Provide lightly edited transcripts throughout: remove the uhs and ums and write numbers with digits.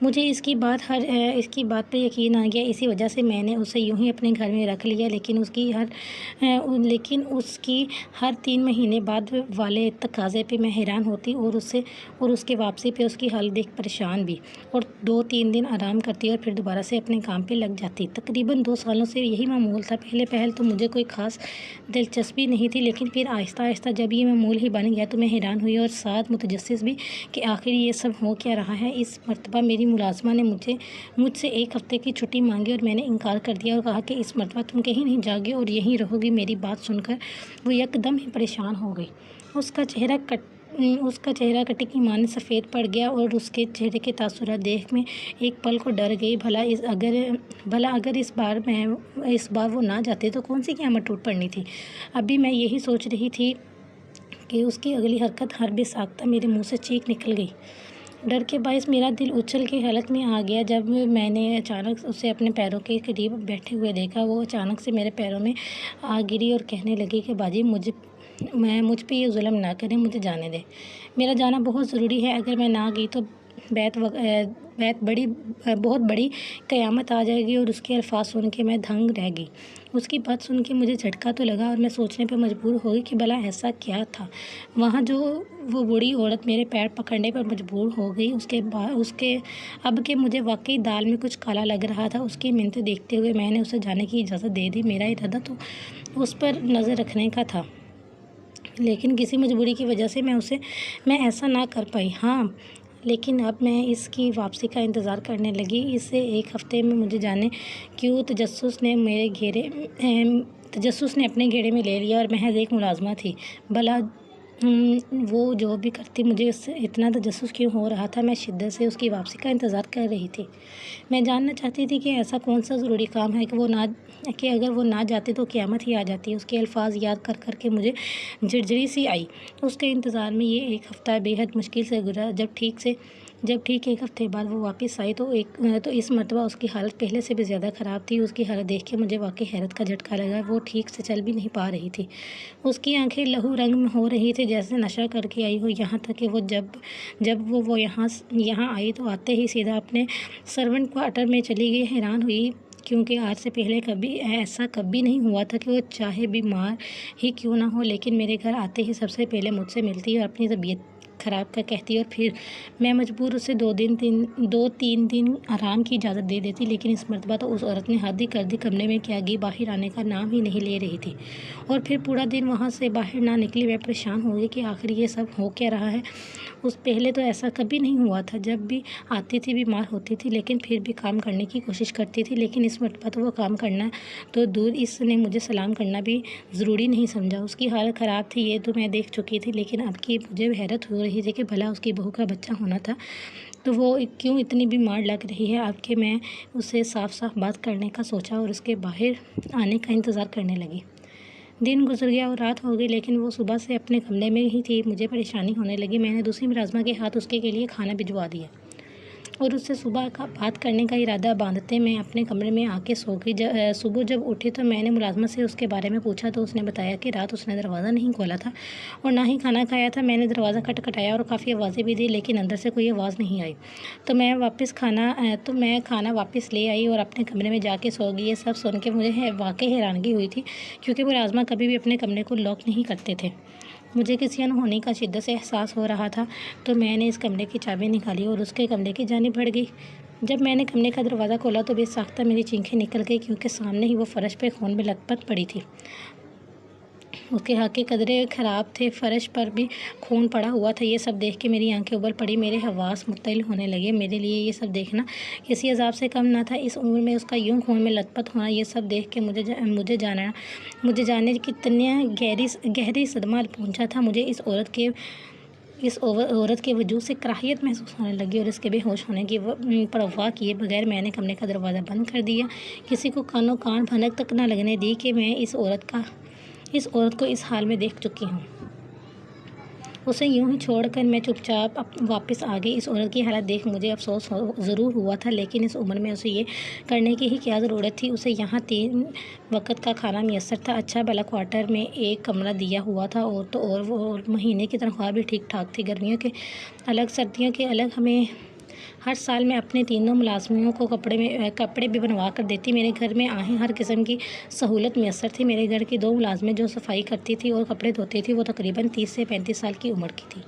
مجھے اس کی بات پہ یقین آ گیا، اسی وجہ سے میں نے اسے یوں ہی اپنے گھر میں رکھ لیا، لیکن اس کی ہر 3 مہینے بعد والے تقاضے پہ میں حیران ہوتی اور اس کے واپسی پہ اس کی حال دیکھ پریشان بھی، اور 2-3 دن آرام کرتی اور پھر دوبارہ سے اپنے کام پہ لگ جاتی۔ تقریباً 2 سالوں سے یہی معمول تھا۔ پہل تو مجھے کوئی خاص دلچسپی نہیں تھی، لیکن پھر آہستہ آہستہ جب یہ معمول ہی بن گیا تو میں حیران ہوئی اور ساتھ متجسس بھی کہ آخر یہ سب ہو کیا رہا ہے۔ اس مرتبہ میری ملازمہ نے مجھ سے 1 ہفتے کی چھٹی مانگی اور میں نے انکار کر دیا اور کہا کہ اس مرتبہ تم کہیں نہیں جاؤ گی اور یہیں رہو گی۔ میری بات سن کر وہ یک دم ہی پریشان ہو گئی۔ اس کا چہرہ کٹی کی مانند سفید پڑ گیا اور اس کے چہرے کے تاثرات دیکھ میں ایک پل کو ڈر گئی۔ بھلا اگر اس بار وہ نہ جاتے تو کون سی قیامت ٹوٹ پڑنی تھی۔ ابھی میں یہی سوچ رہی تھی کہ اس کی اگلی حرکت حربے ساختہ میرے منہ سے چیخ نکل گئی۔ ڈر کے باعث میرا دل اچھل کی حالت میں آ گیا جب میں نے اچانک اسے اپنے پیروں کے قریب بیٹھے ہوئے دیکھا۔ وہ اچانک سے میرے پیروں میں آ گری اور کہنے لگی کہ باجی مجھ پہ یہ ظلم نہ کریں، مجھے جانے دیں۔ میرا جانا بہت ضروری ہے، اگر میں نہ گئی تو بہت بڑی قیامت آ جائے گی۔ اور اس کے الفاظ سن کے میں دھنگ رہ گئی۔ اس کی بات سن کے مجھے جھٹکا تو لگا اور میں سوچنے پہ مجبور ہو گئی کہ بھلا ایسا کیا تھا وہاں جو وہ بوڑھی عورت میرے پیر پکڑنے پر مجبور ہو گئی۔ اب کہ مجھے واقعی دال میں کچھ کالا لگ رہا تھا، اس کی منتیں دیکھتے ہوئے میں نے اسے جانے کی اجازت دے دی۔ میرا ارادہ تو اس پر نظر رکھنے کا تھا، لیکن کسی مجبوری کی وجہ سے میں ایسا نہ کر پائی۔ ہاں، لیکن اب میں اس کی واپسی کا انتظار کرنے لگی۔ اسے 1 ہفتے میں مجھے جانے کیوں تجسس نے اپنے گھیرے میں لے لیا اور محض ایک ملازمہ تھی۔ بھلا وہ جو بھی کرتی، مجھے اس سے اتنا تجسس کیوں ہو رہا تھا؟ میں شدت سے اس کی واپسی کا انتظار کر رہی تھی۔ میں جاننا چاہتی تھی کہ ایسا کون سا ضروری کام ہے کہ اگر وہ نہ جاتے تو قیامت ہی آ جاتی۔ اس کے الفاظ یاد کر کے مجھے جھرجھری سی آئی۔ اس کے انتظار میں یہ 1 ہفتہ بے حد مشکل سے گزرا۔ جب ٹھیک 1 ہفتے بعد وہ واپس آئی تو اس مرتبہ اس کی حالت پہلے سے بھی زیادہ خراب تھی۔ اس کی حالت دیکھ کے مجھے واقعی حیرت کا جھٹکا لگا۔ وہ ٹھیک سے چل بھی نہیں پا رہی تھی۔ اس کی آنکھیں لہو رنگ میں ہو رہی تھیں جیسے نشہ کر کے آئی ہو، یہاں تک کہ جب وہ یہاں آئی تو آتے ہی سیدھا اپنے سرونٹ کوارٹر میں چلی گئی۔ حیران ہوئی کیونکہ آج سے پہلے ایسا کبھی نہیں ہوا تھا کہ وہ چاہے بیمار ہی کیوں نہ ہو، لیکن میرے گھر آتے ہی سب سے پہلے مجھ سے ملتی اور اپنی طبیعت خراب کا کہتی، اور پھر میں مجبور اسے 2-3 دن آرام کی اجازت دے دیتی۔ لیکن اس مرتبہ تو اس عورت نے حد ہی کر دی۔ کمرے میں کیا گئی، باہر آنے کا نام ہی نہیں لے رہی تھی، اور پھر پورا دن وہاں سے باہر نہ نکلی۔ میں پریشان ہو گئی کہ آخر یہ سب ہو کیا رہا ہے۔ پہلے تو ایسا کبھی نہیں ہوا تھا۔ جب بھی آتی تھی بیمار ہوتی تھی، لیکن پھر بھی کام کرنے کی کوشش کرتی تھی، لیکن اس مرتبہ تو وہ کام کرنا تو دور، اس نے مجھے سلام کرنا بھی ضروری نہیں سمجھا۔ اس کی حالت خراب تھی یہ تو میں دیکھ چکی تھی، لیکن اب کی مجھے حیرت ہو رہی تھی کہ بھلا اس کی بہو کا بچہ ہونا تھا تو وہ کیوں اتنی بیمار لگ رہی ہے۔ اب کہ میں اسے صاف بات کرنے کا سوچا اور اس کے باہر آنے کا انتظار کرنے لگی۔ دن گزر گیا اور رات ہو گئی، لیکن وہ صبح سے اپنے کمرے میں ہی تھی۔ مجھے پریشانی ہونے لگی۔ میں نے دوسری ملازمہ کے ہاتھ اس کے لیے کھانا بھجوا دیا اور اس سے صبح کا بات کرنے کا ارادہ باندھتے میں اپنے کمرے میں آ کے سو گئی۔ صبح جب اٹھی تو میں نے ملازمہ سے اس کے بارے میں پوچھا تو اس نے بتایا کہ رات اس نے دروازہ نہیں کھولا تھا اور نہ ہی کھانا کھایا تھا۔ میں نے دروازہ کھٹکھٹایا اور کافی آوازیں بھی دی، لیکن اندر سے کوئی آواز نہیں آئی۔ تو میں کھانا واپس لے آئی اور اپنے کمرے میں جا کے سو گئی۔ یہ سب سن کے مجھے واقعی حیرانگی ہوئی تھی، کیونکہ ملازمہ کبھی بھی اپنے کمرے کو لاک نہیں کرتے تھے۔ مجھے کسی انہونی کا شدت سے احساس ہو رہا تھا، تو میں نے اس کمرے کی چابی نکالی اور اس کے کمرے کی جانب بڑھ گئی۔ جب میں نے کمرے کا دروازہ کھولا تو بے ساختہ میری چینخیں نکل گئی، کیونکہ سامنے ہی وہ فرش پہ خون میں لت پت پڑی تھی۔ اس کے ہاتھ کے قدرے خراب تھے، فرش پر بھی خون پڑا ہوا تھا۔ یہ سب دیکھ کے میری آنکھیں ابل پڑی، میرے حواس مختل ہونے لگے۔ میرے لیے یہ سب دیکھنا کسی عذاب سے کم نہ تھا۔ اس عمر میں اس کا یوں خون میں لت پت ہونا، یہ سب دیکھ کے مجھے جانے کتنا گہری صدمہ پہنچا تھا۔ مجھے اس عورت کے وجود سے کراہیت محسوس ہونے لگی اور اس کے بے ہوش ہونے کی پرواہ کیے بغیر میں نے کمرے کا دروازہ بند کر دیا۔ کسی کو کانوں کان بھنک تک نہ لگنے دی کہ میں اس عورت کو اس حال میں دیکھ چکی ہوں۔ اسے یوں ہی چھوڑ کر میں چپ چاپ واپس آ گئی۔ اس عورت کی حالت دیکھ مجھے افسوس ضرور ہوا تھا، لیکن اس عمر میں اسے یہ کرنے کی ہی کیا ضرورت تھی۔ اسے یہاں 3 وقت کا کھانا میسر تھا۔ اچھا بھلا کوارٹر میں ایک کمرہ دیا ہوا تھا اور مہینے کی تنخواہ بھی ٹھیک ٹھاک تھی۔ گرمیوں کے الگ، سردیوں کے الگ، ہر سال میں اپنے تینوں ملازموں کو کپڑے بھی بنوا کر دیتی۔ میرے گھر میں آہیں ہر قسم کی سہولت میسر تھی۔ میرے گھر کی 2 ملازمیں جو صفائی کرتی تھی اور کپڑے دھوتی تھی وہ تقریباً 30 سے 35 سال کی عمر کی تھی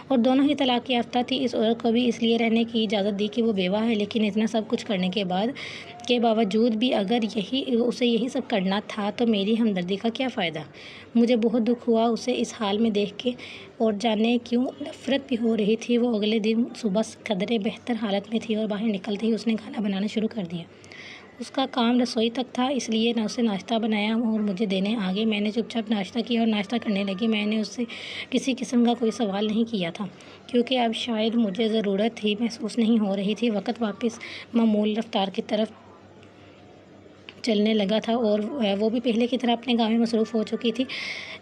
اور دونوں ہی طلاق یافتہ تھی۔ اس عورت کو بھی اس لیے رہنے کی اجازت دی کہ وہ بیوہ ہے، لیکن اتنا سب کچھ کرنے کے باوجود بھی اگر اسے یہی سب کرنا تھا تو میری ہمدردی کا کیا فائدہ؟ مجھے بہت دکھ ہوا اسے اس حال میں دیکھ کے، اور جانے کیوں نفرت بھی ہو رہی تھی۔ وہ اگلے دن صبح قدرے بہتر حالت میں تھی اور باہر نکلتے ہی اس نے کھانا بنانا شروع کر دیا۔ اس کا کام رسوئی تک تھا، اس لیے اسے ناشتہ بنایا اور مجھے دینے آ گئی۔ میں نے چپ چاپ ناشتہ کیا اور ناشتہ کرنے لگی۔ میں نے اس سے کسی قسم کا کوئی سوال نہیں کیا تھا کیونکہ اب شاید مجھے ضرورت ہی محسوس نہیں ہو رہی تھی۔ وقت واپس معمول رفتار کی طرف چلنے لگا تھا اور وہ بھی پہلے کی طرح اپنے کام میں مصروف ہو چکی تھی۔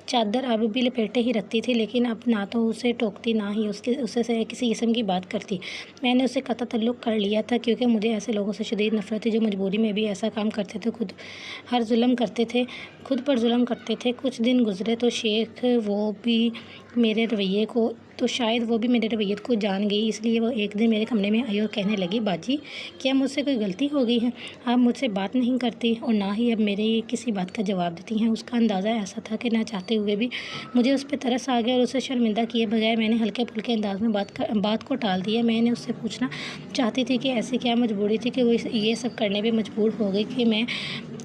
چادر اب بھی لپیٹے ہی رکھتی تھی، لیکن اب نہ تو اسے ٹوکتی نہ ہی اسے کسی قسم کی بات کرتی۔ میں نے اسے قطع تعلق کر لیا تھا کیونکہ مجھے ایسے لوگوں سے شدید نفرت تھی جو مجبوری میں بھی ایسا کام کرتے تھے، خود پر ظلم کرتے تھے۔ کچھ دن گزرے تو شاید وہ بھی میرے رویے کو جان گئی، اس لیے وہ ایک دن میرے کمرے میں آئی اور کہنے لگی، باجی کیا مجھ سے کوئی غلطی ہو گئی ہے؟ آپ مجھ سے بات نہیں کرتی اور نہ ہی اب میرے کسی بات کا جواب دیتی ہیں۔ اس کا اندازہ ایسا تھا کہ نہ چاہتے ہوئے بھی مجھے اس پہ ترس آ گیا اور اسے شرمندہ کیے بغیر میں نے ہلکے پھلکے انداز میں بات کو ٹال دیا۔ میں نے اس سے پوچھنا چاہتی تھی کہ ایسی کیا مجبوری تھی کہ وہ یہ سب کرنے پہ مجبور ہو گئی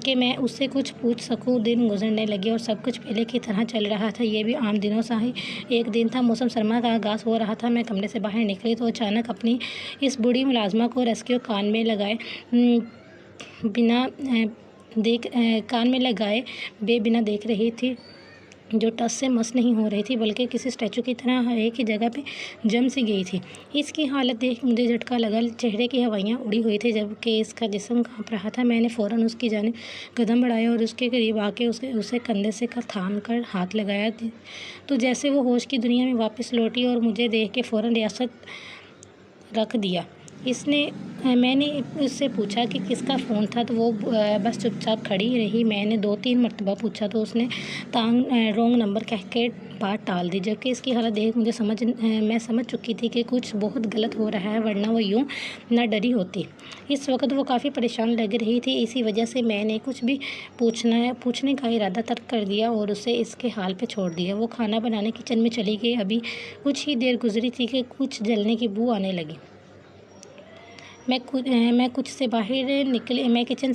کہ میں اس سے کچھ پوچھ سکوں۔ دن گزرنے لگے اور سب کچھ پہلے کی طرح چل رہا تھا، یہ بھی عام دنوں سا ہی۔ ایک دن تھا، موسم سرما کا آغاز ہو رہا تھا۔ میں کمرے سے باہر نکلی تو اچانک اپنی اس بوڑھی ملازمہ کو ریسکیو کان میں لگائے بنا دیکھ رہی تھی، جو ٹس سے مس نہیں ہو رہی تھی بلکہ کسی اسٹیچو کی طرح ایک ہی جگہ پہ جم سی گئی تھی۔ اس کی حالت دیکھ مجھے جھٹکا لگا، چہرے کی ہوائیاں اڑی ہوئی تھی جبکہ اس کا جسم کانپ رہا تھا۔ میں نے فوراً اس کی جانب قدم بڑھایا اور اس کے قریب آ کے اسے کندھے سے تھام کر ہاتھ لگایا تو جیسے وہ ہوش کی دنیا میں واپس لوٹی اور مجھے دیکھ کے فوراً ریاست رکھ دیا۔ میں نے اس سے پوچھا کہ کس کا فون تھا تو وہ بس چپ چاپ کھڑی رہی۔ میں نے 2-3 مرتبہ پوچھا تو اس نے رونگ نمبر کہہ کے بات ٹال دی، جبکہ اس کی حالت دیکھ میں سمجھ چکی تھی کہ کچھ بہت غلط ہو رہا ہے، ورنہ وہ یوں نہ ڈری ہوتی۔ اس وقت وہ کافی پریشان لگ رہی تھی، اسی وجہ سے میں نے کچھ بھی پوچھنے کا ارادہ ترک کر دیا اور اسے اس کے حال پہ چھوڑ دیا۔ وہ کھانا بنانے کچن میں چلی گئی۔ ابھی کچھ ہی دیر گزری تھی کہ کچھ جلنے کی بو آنے لگی۔ میں کچن سے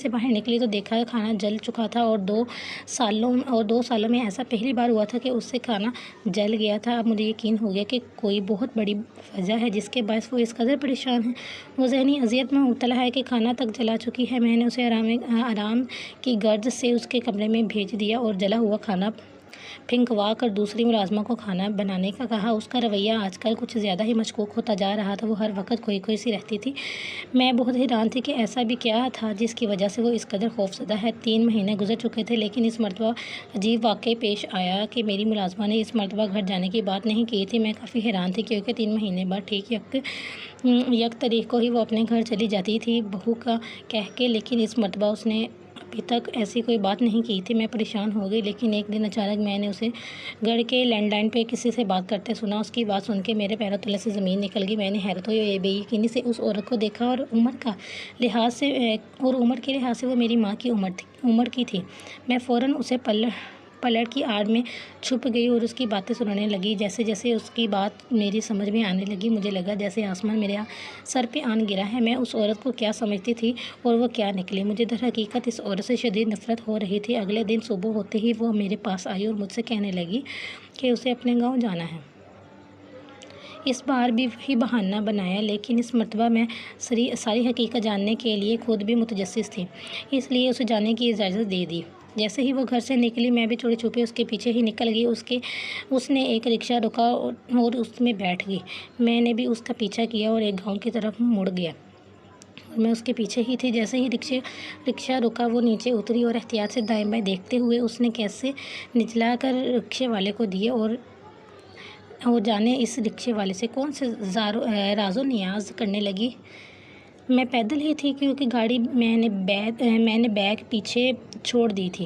باہر نکلی تو دیکھا کھانا جل چکا تھا اور 2 سالوں میں ایسا پہلی بار ہوا تھا کہ اس سے کھانا جل گیا تھا۔ اب مجھے یقین ہو گیا کہ کوئی بہت بڑی وجہ ہے جس کے باعث وہ اس قدر پریشان ہے۔ وہ ذہنی اذیت میں مبتلا ہے کہ کھانا تک جلا چکی ہے۔ میں نے اسے آرام کی غرض سے اس کے کمرے میں بھیج دیا اور جلا ہوا کھانا پھینکوا کر دوسری ملازمہ کو کھانا بنانے کا کہا۔ اس کا رویہ آج کل کچھ زیادہ ہی مشکوک ہوتا جا رہا تھا، وہ ہر وقت کھوئی سی رہتی تھی۔ میں بہت حیران تھی کہ ایسا بھی کیا تھا جس کی وجہ سے وہ اس قدر خوفزدہ ہے۔ 3 مہینے گزر چکے تھے، لیکن اس مرتبہ عجیب واقعہ پیش آیا کہ میری ملازمہ نے اس مرتبہ گھر جانے کی بات نہیں کی تھی۔ میں کافی حیران تھی کیونکہ 3 مہینے بعد ٹھیک 1 تاریخ کو ہی وہ اپنے گھر چلی جاتی تھی بہو کا کہہ کے، لیکن اس مرتبہ اس نے ابھی تک ایسی کوئی بات نہیں کی تھی۔ میں پریشان ہو گئی، لیکن ایک دن اچانک میں نے اسے گھر کے لینڈ لائن پہ کسی سے بات کرتے سنا۔ اس کی بات سن کے میرے پیروں تلے سے زمین نکل گئی۔ میں نے حیرت و بے یقینی سے اس عورت کو دیکھا اور عمر کے لحاظ سے وہ میری ماں کی عمر کی تھی۔ میں فوراً اسے پلڑ کی آڑ میں چھپ گئی اور اس کی باتیں سننے لگی۔ جیسے جیسے اس کی بات میری سمجھ میں آنے لگی، مجھے لگا جیسے آسمان میرے سر پہ آن گرا ہے۔ میں اس عورت کو کیا سمجھتی تھی اور وہ کیا نکلی؟ مجھے در حقیقت اس عورت سے شدید نفرت ہو رہی تھی۔ اگلے دن صبح ہوتے ہی وہ میرے پاس آئی اور مجھ سے کہنے لگی کہ اسے اپنے گاؤں جانا ہے۔ اس بار بھی وہی بہانہ بنایا، لیکن اس مرتبہ میں ساری حقیقت جاننے کے لیے خود بھی متجسس تھی، اس لیے اسے جانے کی اجازت دے دی۔ جیسے ہی وہ گھر سے نکلی میں بھی چوری چھپے اس کے پیچھے ہی نکل گئی۔ اس نے ایک رکشہ روکا اور اس میں بیٹھ گئی۔ میں نے بھی اس کا پیچھا کیا اور ایک گاؤں کی طرف مڑ گیا اور میں اس کے پیچھے ہی تھی۔ جیسے ہی رکشہ رکا وہ نیچے اتری اور احتیاط سے دائیں بائیں دیکھتے ہوئے اس نے کیسے نچلا کر رکشے والے کو دیے اور جانے اس رکشے والے سے کون سے راز و نیاز کرنے لگی۔ میں پیدل ہی تھی کیونکہ گاڑی میں نے بیگ پیچھے چھوڑ دی تھی۔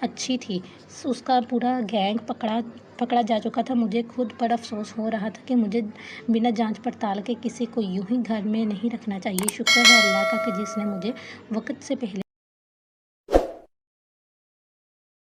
اچھی تھی، اس کا پورا گینگ پکڑا جا چکا تھا۔ مجھے خود پر افسوس ہو رہا تھا کہ مجھے بنا جانچ پڑتال کے کسی کو یوں ہی گھر میں نہیں رکھنا چاہیے۔ شکر ہے اللہ کا کہ جس نے مجھے وقت سے پہلے